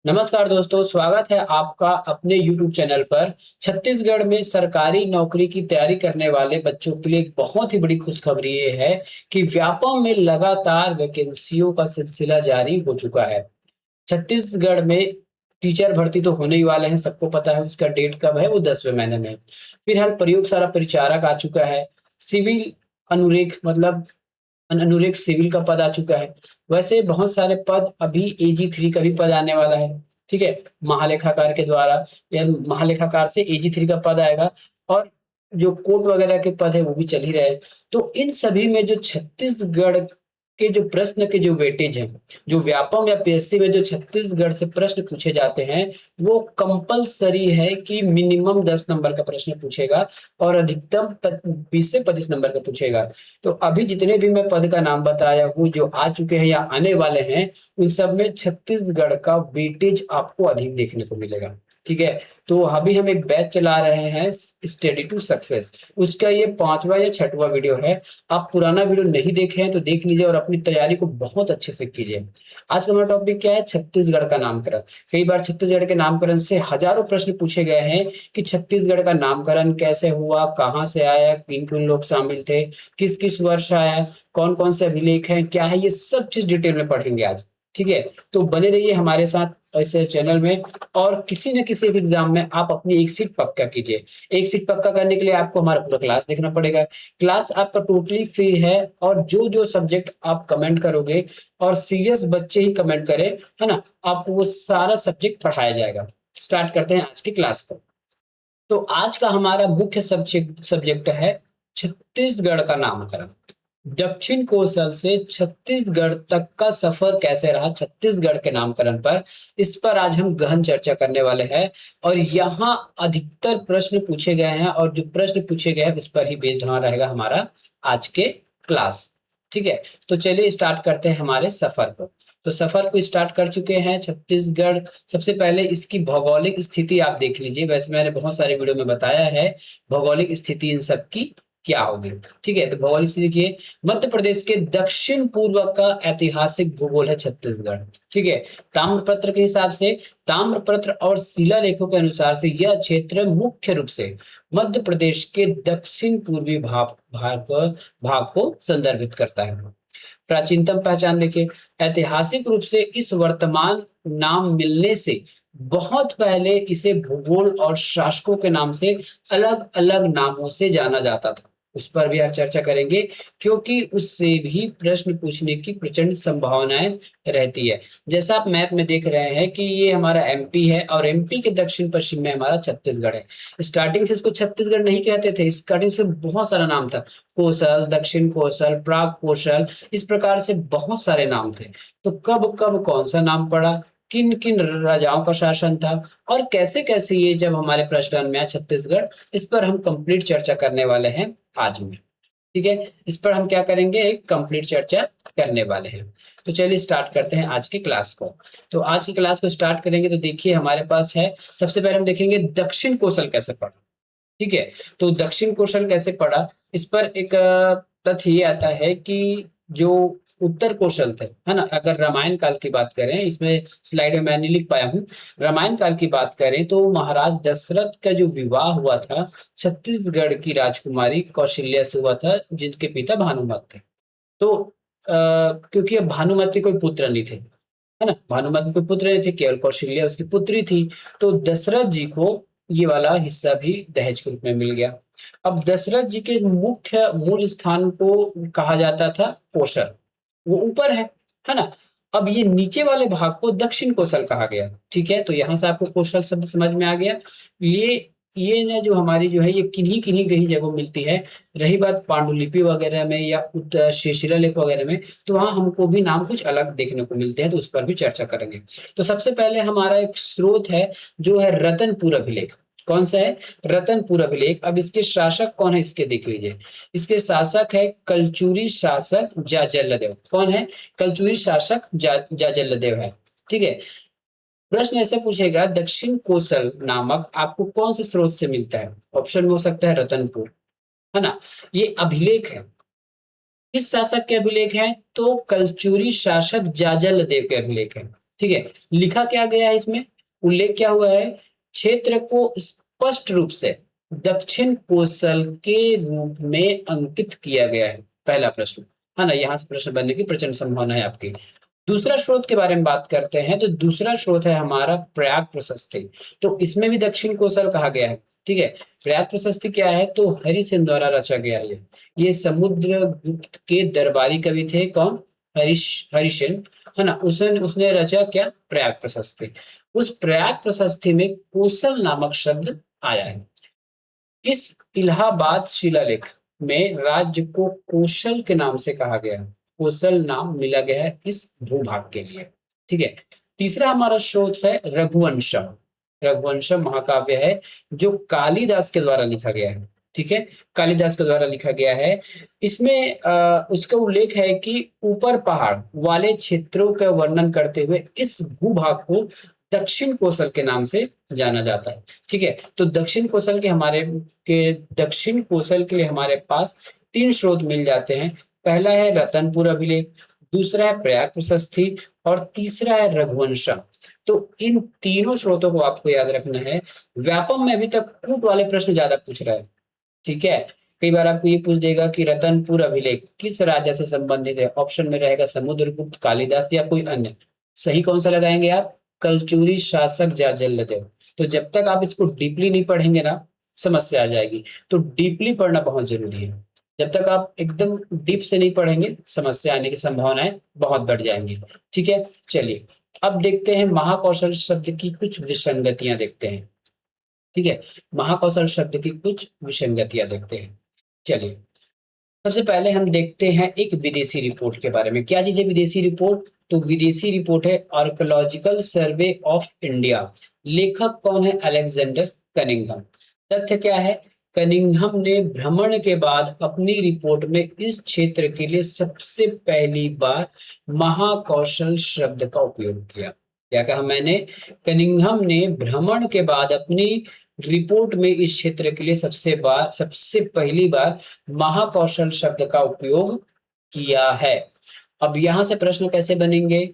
नमस्कार दोस्तों, स्वागत है आपका अपने YouTube चैनल पर। छत्तीसगढ़ में सरकारी नौकरी की तैयारी करने वाले बच्चों के लिए एक बहुत ही बड़ी खुशखबरी ये है कि व्यापम में लगातार वैकेंसियों का सिलसिला जारी हो चुका है। छत्तीसगढ़ में टीचर भर्ती तो होने ही वाले हैं, सबको पता है। उसका डेट कब है? वो 10वें महीने में। फिलहाल प्रयोगशाला परिचारक आ चुका है। सिविल अनुरेख मतलब अनुरेख सिविल का पद आ चुका है। वैसे बहुत सारे पद, अभी AG3 का भी पद आने वाला है। ठीक है, महालेखाकार के द्वारा या महालेखाकार से AG3 का पद आएगा। और जो कोर्ट वगैरह के पद है वो भी चल ही रहे हैं। तो इन सभी में जो छत्तीसगढ़ के जो प्रश्न के जो वेटेज है, जो व्यापम या PSC में जो छत्तीसगढ़ से प्रश्न पूछे जाते हैं, वो कंपलसरी है कि मिनिमम 10 नंबर का प्रश्न पूछेगा और अधिकतम 20 से 25 नंबर का पूछेगा। तो अभी जितने भी मैं पद का नाम बताया हूँ, जो आ चुके हैं या आने वाले हैं, उन सब में छत्तीसगढ़ का वेटेज आपको अधिक देखने को मिलेगा। ठीक है, तो अभी हम एक बैच चला रहे हैं, स्टडी टू सक्सेस। उसका ये 5वां या 6वां वीडियो है। आप पुराना वीडियो नहीं देखे हैं तो देख लीजिए और अपनी तैयारी को बहुत अच्छे से कीजिए। आज का हमारा टॉपिक क्या है? छत्तीसगढ़ का नामकरण। कई बार छत्तीसगढ़ के नामकरण से हजारों प्रश्न पूछे गए हैं कि छत्तीसगढ़ का नामकरण कैसे हुआ, कहाँ से आया, किन किन लोग शामिल थे, किस किस वर्ष आया, कौन कौन से अभिलेख हैं, क्या है, ये सब चीज डिटेल में पढ़ेंगे आज। ठीक है, तो बने रहिए हमारे साथ ऐसे चैनल में। और किसी न किसी भी एग्जाम में आप अपनी एक सीट पक्का कीजिए। एक सीट पक्का करने के लिए आपको हमारा पूरा क्लास देखना पड़ेगा। क्लास आपका टोटली फ्री है। और जो जो सब्जेक्ट आप कमेंट करोगे, और सीरियस बच्चे ही कमेंट करें, है ना, आपको वो सारा सब्जेक्ट पढ़ाया जाएगा। स्टार्ट करते हैं आज की क्लास को। तो आज का हमारा मुख्य सब्जेक्ट सब्जेक्ट है छत्तीसगढ़ का नामकरण। दक्षिण कोसल से छत्तीसगढ़ तक का सफर कैसे रहा छत्तीसगढ़ के नामकरण पर, इस पर आज हम गहन चर्चा करने वाले हैं। और यहाँ अधिकतर प्रश्न पूछे गए हैं, और जो प्रश्न पूछे गए हैं उस पर ही बेस्ड हमारा रहेगा हमारा आज के क्लास। ठीक है, तो चलिए स्टार्ट करते हैं हमारे सफर को। तो सफर को स्टार्ट कर चुके हैं छत्तीसगढ़। सबसे पहले इसकी भौगोलिक स्थिति आप देख लीजिए। वैसे मैंने बहुत सारे वीडियो में बताया है भौगोलिक स्थिति इन सब की क्या होगी। ठीक है, तो भौगोलिक स्थिति देखिए, मध्य प्रदेश के दक्षिण पूर्व का ऐतिहासिक भूगोल है छत्तीसगढ़। ठीक है, ताम्रपत्र के हिसाब से, ताम्रपत्र और शिलालेखों के अनुसार से यह क्षेत्र मुख्य रूप से मध्य प्रदेश के दक्षिण पूर्वी भाग को संदर्भित करता है। प्राचीनतम पहचान देखिए, ऐतिहासिक रूप से इस वर्तमान नाम मिलने से बहुत पहले इसे भूगोल और शासकों के नाम से अलग अलग नामों से जाना जाता था। उस पर भी आज चर्चा करेंगे, क्योंकि उससे भी प्रश्न पूछने की प्रचंड संभावनाएं रहती है। जैसा आप मैप में देख रहे हैं कि ये हमारा MP है, और MP के दक्षिण पश्चिम में हमारा छत्तीसगढ़ है। स्टार्टिंग से इसको छत्तीसगढ़ नहीं कहते थे, स्टार्टिंग से बहुत सारा नाम था। कोसल, दक्षिण कोसल, प्राग कोसल, इस प्रकार से बहुत सारे नाम थे। तो कब कब कौन सा नाम पड़ा, किन किन राजाओं का शासन था, और कैसे कैसे ये जब हमारे प्रश्न में आया छत्तीसगढ़, इस पर हम कंप्लीट चर्चा करने वाले हैं आज में। ठीक है, इस पर हम क्या करेंगे, एक कंप्लीट चर्चा करने वाले हैं। तो चलिए स्टार्ट करते हैं आज की क्लास को। तो आज की क्लास को स्टार्ट करेंगे तो देखिए हमारे पास है, सबसे पहले हम देखेंगे दक्षिण कौशल कैसे पढ़ा। ठीक है, तो दक्षिण कौशल कैसे पढ़ा, इस पर एक तथ्य ये आता है कि जो उत्तर कौशल थे, है ना, अगर रामायण काल की बात करें, इसमें स्लाइड में मैं नहीं लिख पाया हूँ। रामायण काल की बात करें तो महाराज दशरथ का जो विवाह हुआ था छत्तीसगढ़ की राजकुमारी कौशल्या से हुआ था, जिनके पिता भानुमत थे। तो क्योंकि अब भानुमति कोई पुत्र नहीं थे, है ना, भानुमति कोई पुत्र नहीं थे, केवल कौशल्या उसकी पुत्री थी। तो दशरथ जी को ये वाला हिस्सा भी दहेज के रूप में मिल गया। अब दशरथ जी के मुख्य मूल स्थान को कहा जाता था कौशल, वो ऊपर है ना। अब ये नीचे वाले भाग को दक्षिण कौशल कहा गया। ठीक है, तो यहाँ से आपको कौशल शब्द समझ में आ गया। ये ना जो हमारी जो है ये किन्हीं किन्हीं कहीं जगह मिलती है। रही बात पांडुलिपि वगैरह में या शिलालेख वगैरह में, तो वहां हमको भी नाम कुछ अलग देखने को मिलते हैं, तो उस पर भी चर्चा करेंगे। तो सबसे पहले हमारा एक स्रोत है जो है रतनपुर अभिलेख। कौन सा है? रतनपुर अभिलेख। अब इसके शासक कौन है, इसके देख लीजिए। इसके शासक है कलचुरी शासक जाजल्लदेव। कौन है? कलचुरी शासक जाजल्लदेव है। ठीक है, प्रश्न ऐसे पूछेगा दक्षिण कोसल नामक आपको कौन से स्रोत से मिलता है? ऑप्शन में हो सकता है रतनपुर, है ना। ये अभिलेख है, किस शासक के अभिलेख हैं? तो कलचुरी शासक जाजल देव के अभिलेख हैं। ठीक है, लिखा क्या गया है इसमें, उल्लेख क्या हुआ है, क्षेत्र को स्पष्ट रूप से दक्षिण कोसल के रूप में अंकित किया गया है, पहला प्रश्न है ना, यहां से प्रश्न बनने की प्रचंड संभावना है आपकी। दूसरा स्रोत के बारे में बात करते हैं, तो दूसरा स्रोत है हमारा प्रयाग प्रशस्ति। तो इसमें भी दक्षिण कोसल कहा गया है। ठीक है, प्रयाग प्रशस्ति क्या है, तो हरिसेन द्वारा रचा गया है ये समुद्रगुप्त के दरबारी कवि थे, कौन, हरिसेन, है ना, उसने उसने रचा क्या, प्रयाग प्रशस्ति। उस प्रयाग प्रशस्ति में कोसल नामक शब्द आया है। इस इलाहाबाद शिलालेख में राज्य को कोशल के नाम से कहा गया है, कोशल नाम मिला गया है इस भूभाग के लिए। ठीक है, तीसरा हमारा स्रोत है रघुवंशम। रघुवंशम महाकाव्य है जो कालिदास के द्वारा लिखा गया है। ठीक है, कालिदास के द्वारा लिखा गया है। इसमें उसका उल्लेख है कि ऊपर पहाड़ वाले क्षेत्रों का वर्णन करते हुए इस भूभाग को दक्षिण कोसल के नाम से जाना जाता है। ठीक है, तो दक्षिण कोसल के लिए हमारे पास तीन स्रोत मिल जाते हैं। पहला है रतनपुर अभिलेख, दूसरा है प्रयाग प्रशस्ति और तीसरा है रघुवंशम। तो इन तीनों स्रोतों को आपको याद रखना है। व्यापम में अभी तक कूट वाले प्रश्न ज्यादा पूछ रहा है। ठीक है, कई बार आपको ये पूछ देगा कि रतनपुर अभिलेख किस राजा से संबंधित है, ऑप्शन में रहेगा समुद्रगुप्त, कालिदास या कोई अन्य। सही कौन सा लगाएंगे आप, कलचुरी शासक जाजल्लदेव। तो जब तक आप इसको डीपली नहीं पढ़ेंगे ना, समस्या आ जाएगी। तो डीपली पढ़ना बहुत जरूरी है। जब तक आप एकदम डीप से नहीं पढ़ेंगे, समस्या आने की संभावनाएं बहुत बढ़ जाएंगी। ठीक है, चलिए अब देखते हैं महाकौशल शब्द की कुछ विसंगतियां देखते हैं। ठीक है, महाकौशल शब्द की कुछ विसंगतियां देखते हैं। चलिए, सबसे पहले हम देखते हैं एक विदेशी रिपोर्ट के बारे में। क्या चीज है विदेशी रिपोर्ट, तो विदेशी रिपोर्ट है आर्कोलॉजिकल सर्वे ऑफ इंडिया। लेखक कौन है, अलेक्जेंडर कनिंघम। तथ्य क्या है, कनिंघम ने भ्रमण के बाद अपनी रिपोर्ट में इस क्षेत्र के लिए सबसे पहली बार महाकौशल शब्द का उपयोग किया। क्या कहा मैंने, कनिंघम ने भ्रमण के बाद अपनी रिपोर्ट में इस क्षेत्र के लिए सबसे पहली बार महाकौशल शब्द का उपयोग किया है। अब यहां से प्रश्न कैसे बनेंगे,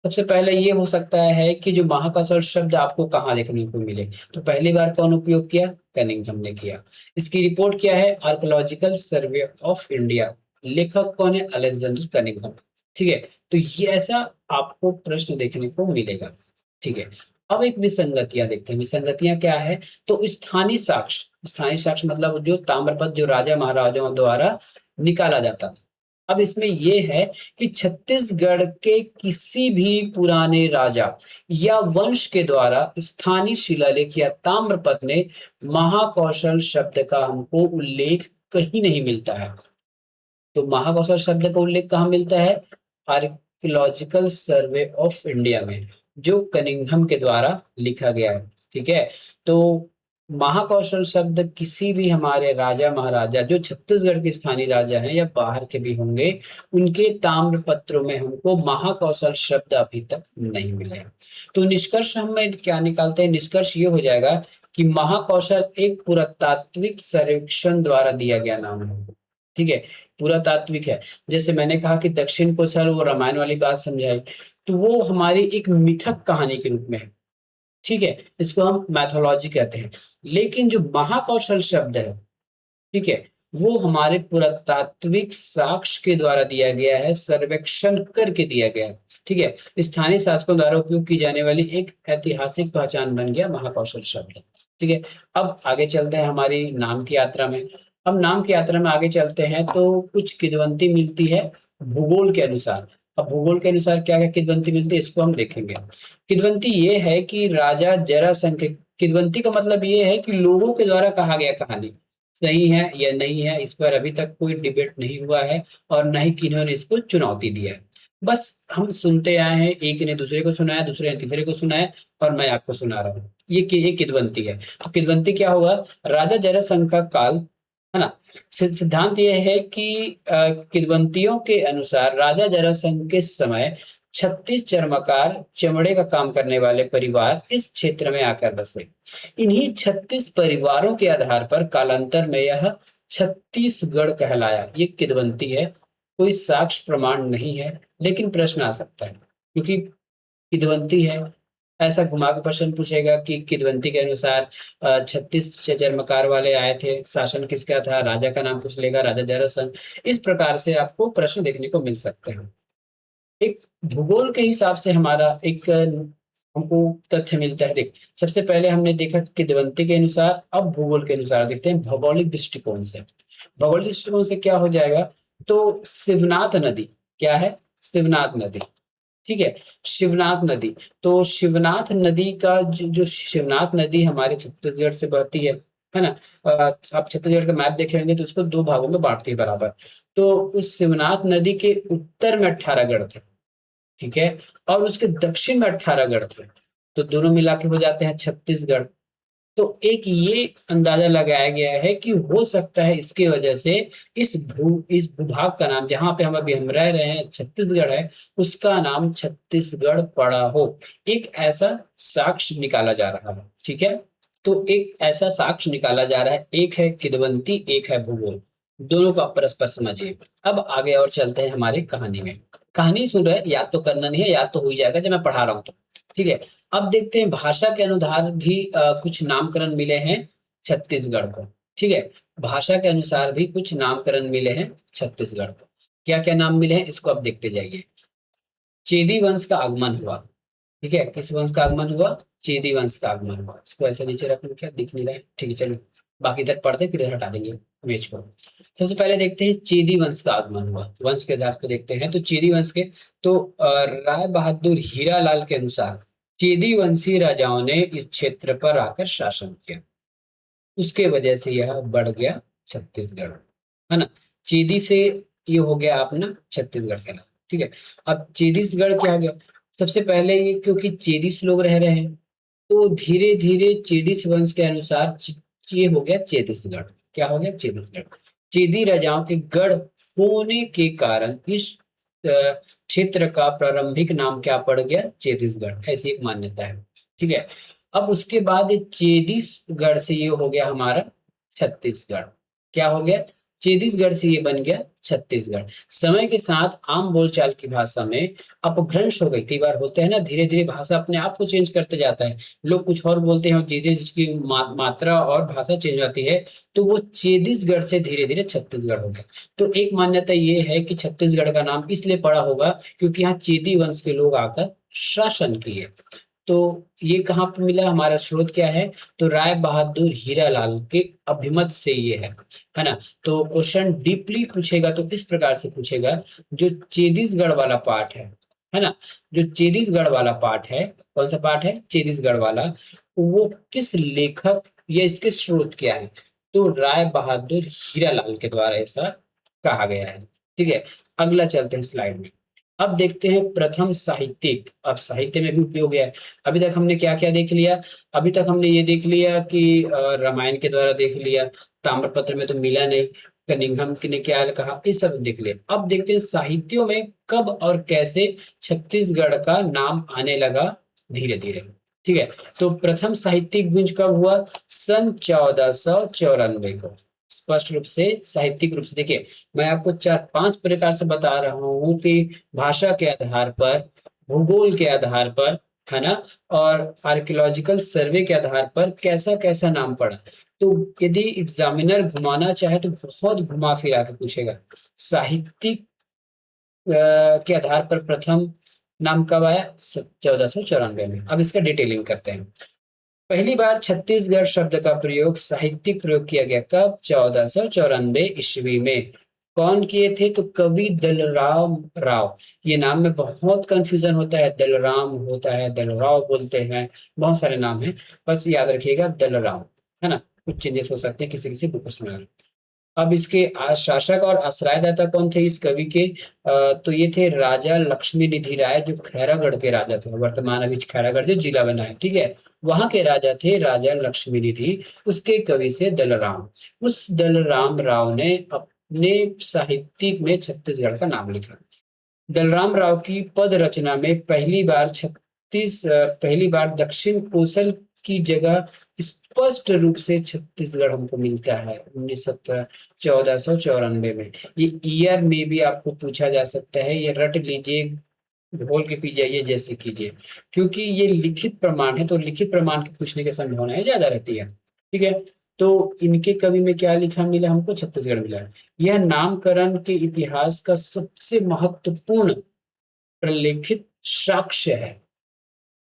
सबसे पहले ये हो सकता है कि जो महाकौशल शब्द आपको कहाँ देखने को मिले, तो पहली बार कौन उपयोग किया, कनिंघम ने किया। इसकी रिपोर्ट क्या है, आर्कोलॉजिकल सर्वे ऑफ इंडिया। लेखक कौन है, अलेक्जेंडर कनिंघम। ठीक है, तो ये ऐसा आपको प्रश्न देखने को मिलेगा। ठीक है, अब एक विसंगतियां देखते हैं। विसंगतियां क्या है, तो स्थानीय साक्ष्य मतलब जो ताम्रपत्र जो राजा महाराजाओं द्वारा निकाला जाता था। अब इसमें यह है कि छत्तीसगढ़ के किसी भी पुराने राजा या वंश के द्वारा स्थानीय शिलालेख या ताम्रपत्र में महाकौशल शब्द का हमको उल्लेख कहीं नहीं मिलता है। तो महाकौशल शब्द का उल्लेख कहाँ मिलता है, आर्कियोलॉजिकल सर्वे ऑफ इंडिया में, जो कनिंघम के द्वारा लिखा गया है। ठीक है, तो महाकौशल शब्द किसी भी हमारे राजा महाराजा जो छत्तीसगढ़ के स्थानीय राजा हैं या बाहर के भी होंगे, उनके ताम्र पत्रों में हमको महाकौशल शब्द अभी तक नहीं मिले हैं। तो निष्कर्ष हम क्या निकालते हैं, निष्कर्ष ये हो जाएगा कि महाकौशल एक पुरातात्विक सर्वेक्षण द्वारा दिया गया नाम है। ठीक है, पुरातात्विक है। जैसे मैंने कहा कि दक्षिण कोसल वो रामायण वाली बात समझाई, तो वो हमारी एक मिथक कहानी के रूप में है। ठीक है, इसको हम मैथोलॉजी कहते हैं। लेकिन जो महाकौशल शब्द है, ठीक है, वो हमारे पुरातात्विक साक्ष्य के द्वारा दिया गया है, सर्वेक्षण करके दिया गया है। ठीक है, स्थानीय शासकों द्वारा उपयोग की जाने वाली एक ऐतिहासिक पहचान बन गया महाकौशल शब्द। ठीक है, अब आगे चलते हैं हमारी नाम की यात्रा में। अब नाम की यात्रा में आगे चलते हैं तो कुछ किंवदंती मिलती है भूगोल के अनुसार। अब भूगोल के अनुसार क्या क्या किंवदंती मिलती है, इसको हम देखेंगे। किंवदंती ये है कि राजा जरासंध, किंवदंती का मतलब ये है कि लोगों के द्वारा कहा गया कहानी सही है या नहीं है, इस पर अभी तक कोई डिबेट नहीं हुआ है और न ही किन्होंने इसको चुनौती दिया है। बस हम सुनते आए हैं, एक ने दूसरे को सुनाया, दूसरे ने तीसरे को सुनाया और मैं आपको सुना रहा हूँ। ये किंवदंती है। तो किंवदंती क्या होगा, राजा जरासंध का काल, है ना। सिद्धांत यह है कि किंवदंतियों के अनुसार राजा जरासंध के समय 36 चर्मकार, चमड़े का काम करने वाले परिवार इस क्षेत्र में आकर बसे। इन्हीं 36 परिवारों के आधार पर कालांतर में यह छत्तीसगढ़ कहलाया। ये किंवदंती है, कोई साक्ष्य प्रमाण नहीं है, लेकिन प्रश्न आ सकता है क्योंकि किदवंती है। ऐसा घुमा के प्रश्न पूछेगा कि किदवंती के अनुसार 36 चर्मकार वाले आए थे, शासन किसका था, राजा का नाम पूछ लेगा, राजा जरासंध। इस प्रकार से आपको प्रश्न देखने को मिल सकते हैं। एक भूगोल के हिसाब से हमारा एक हमको तथ्य मिलता है। देख, सबसे पहले हमने देखा किदवंती के अनुसार, अब भूगोल के अनुसार देखते हैं भौगोलिक दृष्टिकोण से। भौगोलिक दृष्टिकोण से क्या हो जाएगा, तो शिवनाथ नदी क्या है, शिवनाथ नदी, ठीक है, शिवनाथ नदी। तो शिवनाथ नदी का जो शिवनाथ नदी हमारे छत्तीसगढ़ से बहती है ना। आप छत्तीसगढ़ का मैप देखे होंगे तो उसको दो भागों में बांटती है बराबर। तो उस शिवनाथ नदी के उत्तर में 18 गढ़ थे, ठीक है, और उसके दक्षिण में 18 गढ़ थे। तो दोनों मिला के हो जाते हैं 36 गढ़। तो एक ये अंदाजा लगाया गया है कि हो सकता है इसकी वजह से इस भूभाग का नाम, जहां पे हम रह रहे हैं, छत्तीसगढ़ है, उसका नाम छत्तीसगढ़ पड़ा हो। एक ऐसा साक्ष्य निकाला जा रहा है, ठीक है। तो एक ऐसा साक्ष्य निकाला जा रहा है, एक है किदवंती, एक है भूगोल। दोनों का परस्पर समझिए। अब आगे और चलते हैं हमारी कहानी में। कहानी सुन रहे, याद तो करना नहीं है, याद तो हो ही जाएगा जब मैं पढ़ा रहा हूँ तो, ठीक है। अब देखते हैं भाषा के अनुसार भी कुछ नामकरण मिले हैं छत्तीसगढ़ को, ठीक है। भाषा के अनुसार भी कुछ नामकरण मिले हैं छत्तीसगढ़ को। क्या क्या नाम मिले हैं इसको आप देखते जाइए। चेदी वंश का आगमन हुआ, ठीक है। किस वंश का आगमन हुआ, चेदी वंश का आगमन हुआ। इसको ऐसे नीचे रख लो, क्या दिख नहीं रहा है, ठीक है चलो, बाकी इधर पढ़ते फिर इधर हटा देंगे इमेज को। सबसे पहले देखते हैं चेदी वंश का आगमन हुआ, वंश के आधार पर देखते हैं। तो चेदी वंश के, तो राय बहादुर हीरालाल के अनुसार चेदी वंशी राजाओं ने इस क्षेत्र पर आकर शासन किया, उसके वजह से यह बढ़ गया छत्तीसगढ़, है ना। चेदी से ये हो गया अपना छत्तीसगढ़ कहला, ठीक है। अब चेदीसगढ़ क्या हो गया, सबसे पहले ये क्योंकि चेदिस लोग रह रहे हैं, तो धीरे धीरे चेदिस वंश के अनुसार ये हो गया चेदिसगढ़। क्या हो गया, चेदिसगढ़। चेदी राजाओं के गढ़ होने के कारण इस क्षेत्र का प्रारंभिक नाम क्या पड़ गया, चेदिसगढ़, ऐसी एक मान्यता है, ठीक है। अब उसके बाद चेदिसगढ़ से ये हो गया हमारा छत्तीसगढ़। क्या हो गया, चेदिसगढ़ से ये बन गया छत्तीसगढ़। समय के साथ आम बोलचाल की भाषा में अपभ्रंश हो गई। कई बार होते हैं ना, धीरे धीरे भाषा अपने आप को चेंज करते जाता है, लोग कुछ और बोलते हैं और धीरे धीरे उसकी मात्रा और भाषा चेंज आती है। तो वो चेदिसगढ़ से धीरे धीरे छत्तीसगढ़ हो गया। तो एक मान्यता ये है कि छत्तीसगढ़ का नाम इसलिए पड़ा होगा क्योंकि यहाँ चेदी वंश के लोग आकर शासन किए। तो ये कहाँ पे मिला, हमारा स्रोत क्या है, तो राय बहादुर हीरालाल के अभिमत से ये है ना। तो क्वेश्चन डीपली पूछेगा तो इस प्रकार से पूछेगा, जो चेदिसगढ़ वाला पार्ट है ना, जो चेदिसगढ़ वाला पार्ट है, कौन सा पार्ट है, चेदिसगढ़ वाला, वो किस लेखक या इसके स्रोत क्या है, तो राय बहादुर हीरालाल के द्वारा ऐसा कहा गया है, ठीक है। अगला चलते हैं स्लाइड में। अब देखते हैं प्रथम साहित्यिक। अब साहित्य में भी उपयोग है। अभी तक हमने क्या क्या देख लिया, अभी तक हमने ये देख लिया कि रामायण के द्वारा देख लिया, ताम्रपत्र में तो मिला नहीं, कनिंघम ने क्या कहा, इस सब देख लिया। अब देखते हैं साहित्यों में कब और कैसे छत्तीसगढ़ का नाम आने लगा धीरे धीरे, ठीक है। तो प्रथम साहित्यिक गुंज कब हुआ, सन 1494 को। स्पष्ट रूप से साहित्यिक रूप से देखिए, मैं आपको 4-5 प्रकार से बता रहा हूँ कि भाषा के आधार पर, भूगोल के आधार पर, है ना, और आर्कियोलॉजिकल सर्वे के आधार पर कैसा कैसा नाम पड़ा। तो यदि एग्जामिनर घुमाना चाहे तो बहुत घुमा फिरा के पूछेगा। साहित्यिक के आधार पर प्रथम नाम कब आया, 1494 में। अब इसका डिटेलिंग करते हैं। पहली बार छत्तीसगढ़ शब्द का प्रयोग, साहित्यिक प्रयोग किया गया कब, 1494 ईस्वी में। कौन किए थे, तो कवि दलराम राव। ये नाम में बहुत कंफ्यूजन होता है, दलराम होता है, दलराव बोलते हैं, बहुत सारे नाम हैं, बस याद रखिएगा दलराम, है ना। कुछ चेंजेस हो सकते हैं किसी किसी बुक्स में। अब इसके शासक और आश्रयदाता कौन थे इस कवि के, तो ये थे राजा लक्ष्मी निधि राय, जो खैरागढ़ के राजा थे। वर्तमान अभी खैरागढ़ जो जिला बना है, ठीक है, वहां के राजा थे राजा लक्ष्मी निधि। उसके कवि से दलराम, उस दलराम राव ने अपने साहित्यिक में छत्तीसगढ़ का नाम लिखा। दलराम राव की पद रचना में पहली बार दक्षिण कोसल की जगह स्पष्ट रूप से छत्तीसगढ़ हमको मिलता है 1494 में। ये ईयर में भी आपको पूछा जा सकता है, ये रट लीजिए, घोल के पी जाइए जैसे कीजिए, क्योंकि ये लिखित प्रमाण है तो लिखित प्रमाण के पूछने की संभावना ज्यादा रहती है। ठीक है, तो इनके कवि में क्या लिखा मिला हमको, छत्तीसगढ़ मिला है। यह नामकरण के इतिहास का सबसे महत्वपूर्ण प्रलेखित साक्ष्य है।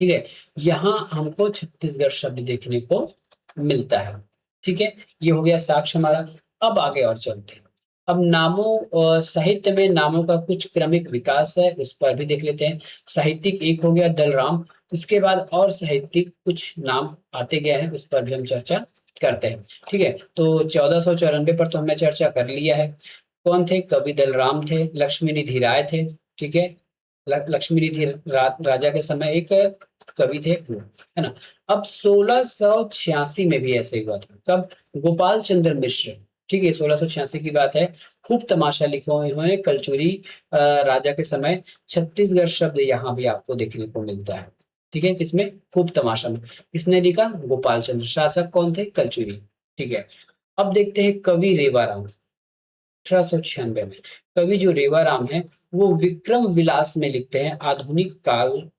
ठीक है, यहाँ हमको छत्तीसगढ़ शब्द देखने को मिलता है। ठीक है, ये हो गया साक्ष्य हमारा। अब आगे और चलते हैं। अब नामों, साहित्य में नामों का कुछ क्रमिक विकास है, उस पर भी देख लेते हैं। साहित्यिक एक हो गया दलराम, उसके बाद और साहित्यिक कुछ नाम आते गए हैं, उस पर भी हम चर्चा करते हैं। ठीक है, तो 1494 पर तो हमने चर्चा कर लिया है। कौन थे, कवि दलराम थे, लक्ष्मी निधि राय थे। ठीक है, लक्ष्मी निधि राजा के समय एक कवि थे वो, है ना। अब 1686 में भी ऐसे हुआ था, कब, गोपाल चंद्र मिश्र। ठीक है, 1686 की बात है। खूब तमाशा लिखा हुआ इन्होंने, कलचुरी राजा के समय। छत्तीसगढ़ शब्द यहाँ भी आपको देखने को मिलता है। ठीक है, किसमें, खूब तमाशा में। किसने लिखा, गोपाल चंद्र। शासक कौन थे, कलचुरी। ठीक है, अब देखते हैं कवि रेवाराम। 1896 में कवि जो रेवाराम है, वो विक्रम विलास में लिखते हैं, आधुनिक काल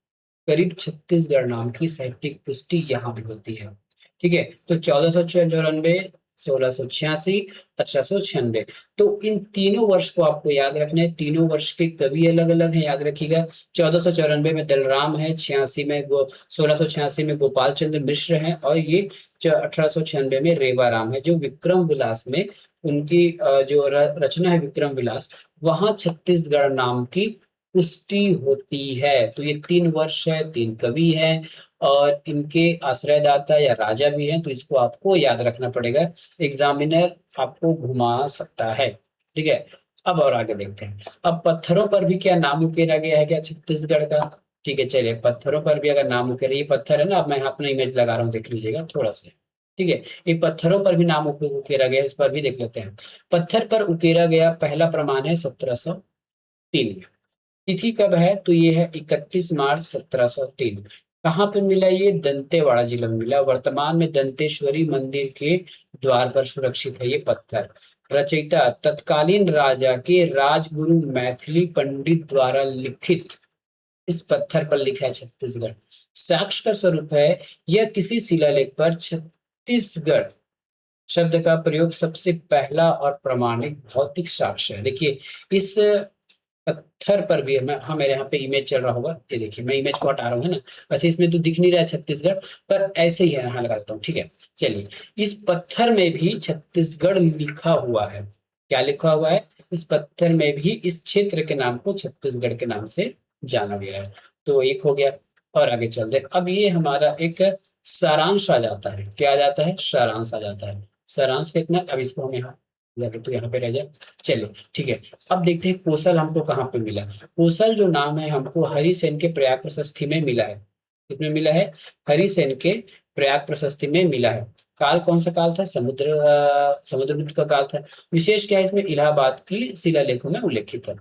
करीब छत्तीसगढ़ नाम की साहित्यिक पुष्टि यहाँ भी होती है। ठीक है, तो 1494, 1686, 1896, तो इन तीनों वर्ष को आपको याद रखना है। तीनों वर्ष के कवि अलग अलग हैं, याद रखिएगा। 1494 में दलराम है, 1686 में गोपाल चंद्र मिश्र हैं, और ये 1896 में रेवाराम है, जो विक्रम विलास में उनकी जो रचना है विक्रम विलास, वहां छत्तीसगढ़ नाम की पुष्टि होती है। तो ये 3 वर्ष है, 3 कवि हैं, और इनके आश्रयदाता या राजा भी हैं, तो इसको आपको याद रखना पड़ेगा। एग्जामिनर आपको घुमा सकता है। ठीक है, अब और आगे देखते हैं। अब पत्थरों पर भी क्या नाम उकेरा गया है क्या छत्तीसगढ़ का। ठीक है, चलिए, पत्थरों पर भी अगर नाम उकेरा, ये पत्थर है ना, अब मैं अपना इमेज लगा रहा हूँ, देख लीजिएगा थोड़ा सा। ठीक है, ये पत्थरों पर भी नाम उकेरा गया है, इस पर भी देख लेते हैं। पत्थर पर उकेरा गया पहला प्रमाण है 1703। तिथि कब है, तो ये है 31 मार्च 1703। कहाँ पे मिला, ये दंतेवाड़ा जिला में मिला। वर्तमान में दंतेश्वरी मंदिर के द्वार पर सुरक्षित है ये पत्थर। रचयिता तत्कालीन राजा के राजगुरु मैथिली पंडित द्वारा लिखित इस पत्थर पर लिखा है छत्तीसगढ़। साक्ष्य का स्वरूप है, यह किसी शिलालेख पर छत्तीसगढ़ शब्द का प्रयोग सबसे पहला और प्रामाणिक भौतिक साक्ष्य है। देखिए, इस पत्थर पर भी हाँ, मेरे यहाँ पे इमेज चल रहा होगा, ये देखिए, मैं इमेज को हटा रहा हूँ, है ना। वैसे इसमें तो दिख नहीं रहा है छत्तीसगढ़, पर ऐसे ही है, यहाँ लगा देता हूँ। ठीक है, चलिए, इस पत्थर में भी छत्तीसगढ़ लिखा हुआ है। क्या लिखा हुआ है, इस पत्थर में भी इस क्षेत्र के नाम को छत्तीसगढ़ के नाम से जाना गया है। तो एक हो गया, और आगे चलते हैं। अब ये हमारा एक सारांश आ जाता है, क्या आ जाता है, सारांश आ जाता है। सारांश कितना, अब इसको हम यहाँ, या फिर तो यहाँ पे रह जाए। चलिए, ठीक है, अब देखते हैं कोसल हमको कहाँ पे मिला। कोसल जो नाम है हमको हरिसेन के प्रयाग प्रशस्ति में मिला है। किसमें मिला है, हरिसेन के प्रयाग प्रशस्ति में मिला है। काल कौन सा काल था, समुद्रगुप्त का काल था। विशेष क्या है इसमें, इलाहाबाद की शिलालेखों में उल्लेखित है।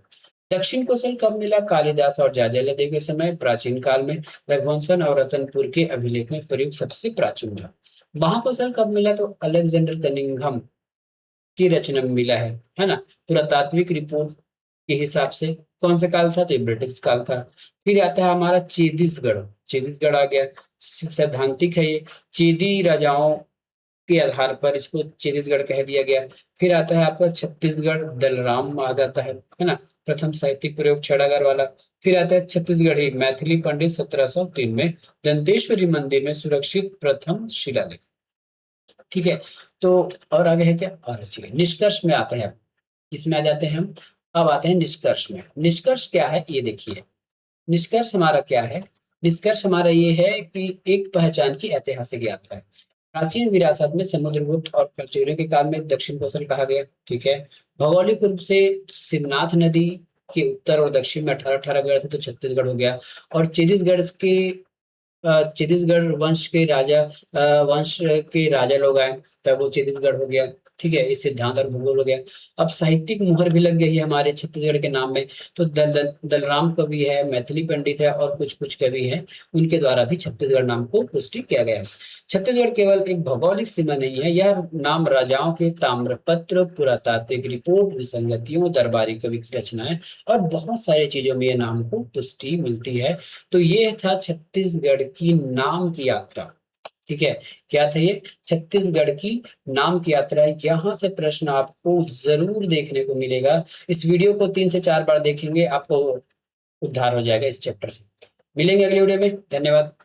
दक्षिण कौशल कब मिला, कालिदास और जाजलदेव के समय, प्राचीन काल में। रघुवंशन और रतनपुर के अभिलेख में प्रयुक्त सबसे प्राचीन मिला। महाकौशल कब मिला, तो अलेक्जेंडर कनिंघम की रचना में मिला है ना। पुरातात्विक रिपोर्ट के हिसाब से कौन सा काल था, तो ये ब्रिटिश काल था। फिर आता है हमारा चेदिसगढ़। चेदिसगढ़ आ गया, सैद्धांतिक है ये। चेदी राजाओं के आधार पर इसको छत्तीसगढ़ कह दिया गया। फिर आता है आपका छत्तीसगढ़, दलराम आ जाता है ना, प्रथम साहित्यिक प्रयोग छड़ागर वाला। फिर आता है छत्तीसगढ़ी मैथिली पंडित 1703 में, दंतेश्वरी मंदिर में सुरक्षित प्रथम शिलालेख। ठीक है, तो और आगे है क्या, और चलिए निष्कर्ष में आते हैं। इसमें आ जाते हैं हम। अब आते हैं निष्कर्ष में। निष्कर्ष क्या है, ये देखिए। निष्कर्ष हमारा क्या है, निष्कर्ष हमारा ये है कि एक पहचान की ऐतिहासिक यात्रा है। प्राचीन विरासत में समुद्रगुप्त और कलचुरियों के काल में दक्षिण कौशल कहा गया। ठीक है, भौगोलिक रूप से शिवनाथ नदी के उत्तर और दक्षिण में 18-18 गढ़ थे, तो छत्तीसगढ़ हो गया। और छत्तीसगढ़ के छत्तीसगढ़ वंश के राजा लोग आए, तब वो छत्तीसगढ़ हो गया। ठीक है, इस सिद्धांत और भूगोल हो गया। अब साहित्यिक मुहर भी लग गई है हमारे छत्तीसगढ़ के नाम में। तो दलराम कवि है, मैथिली पंडित है और कुछ कुछ कवि हैं, उनके द्वारा भी छत्तीसगढ़ नाम को पुष्टि किया गया है। छत्तीसगढ़ केवल एक भौगोलिक सीमा नहीं है, यह नाम राजाओं के ताम्रपत्र, पुरातात्विक रिपोर्ट, विसंगतियों, दरबारी कवि की रचनाएं और बहुत सारी चीजों में यह नाम को पुष्टि मिलती है। तो ये था छत्तीसगढ़ की नाम की यात्रा। ठीक है, क्या था ये? छत्तीसगढ़ की नाम की यात्रा। यहाँ से प्रश्न आपको जरूर देखने को मिलेगा। इस वीडियो को 3 से 4 बार देखेंगे, आपको उद्धार हो जाएगा इस चैप्टर से। मिलेंगे अगले वीडियो में। धन्यवाद।